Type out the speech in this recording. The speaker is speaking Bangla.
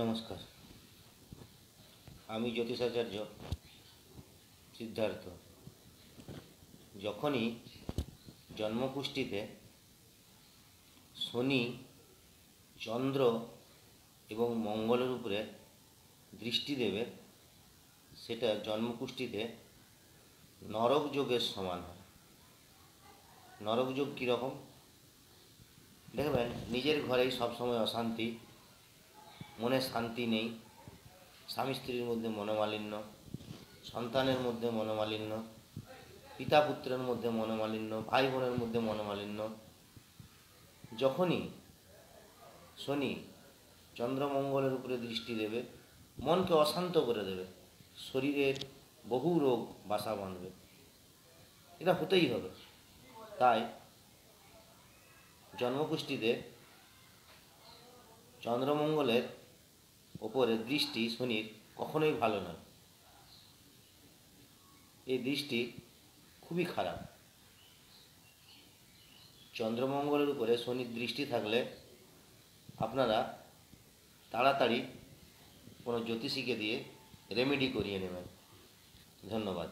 নমস্কার, আমি জ্যোতিষাচার্য সিদ্ধার্থ। যখনই জন্মকুষ্ঠিতে শনি, চন্দ্র এবং মঙ্গলের উপরে দৃষ্টি দেবে, সেটা জন্মকুষ্ঠিতে নরক যোগের সমান হয়। নরক যোগ কীরকম দেখবেন, নিজের ঘরেই সবসময় অশান্তি, মনে শান্তি নেই, স্বামী স্ত্রীর মধ্যে মনোমালিন্য, সন্তানের মধ্যে মনোমালিন্য, পিতা পুত্রের মধ্যে মনোমালিন্য, ভাই বোনের মধ্যে মনোমালিন্য। যখনই শনি চন্দ্রমঙ্গলের উপরে দৃষ্টি দেবে, মনকে অশান্ত করে দেবে, শরীরের বহু রোগ বাসা বাঁধবে। এটা হতেই হবে। তাই জন্মকুষ্ঠিতে চন্দ্রমঙ্গলের ওপরে দৃষ্টি শনির কখনোই ভালো নয়। এই দৃষ্টি খুবই খারাপ। চন্দ্রমঙ্গলের উপরে শনির দৃষ্টি থাকলে আপনারা তাড়াতাড়ি কোনো জ্যোতিষীকে দিয়ে রেমেডি করিয়ে নেবেন। ধন্যবাদ।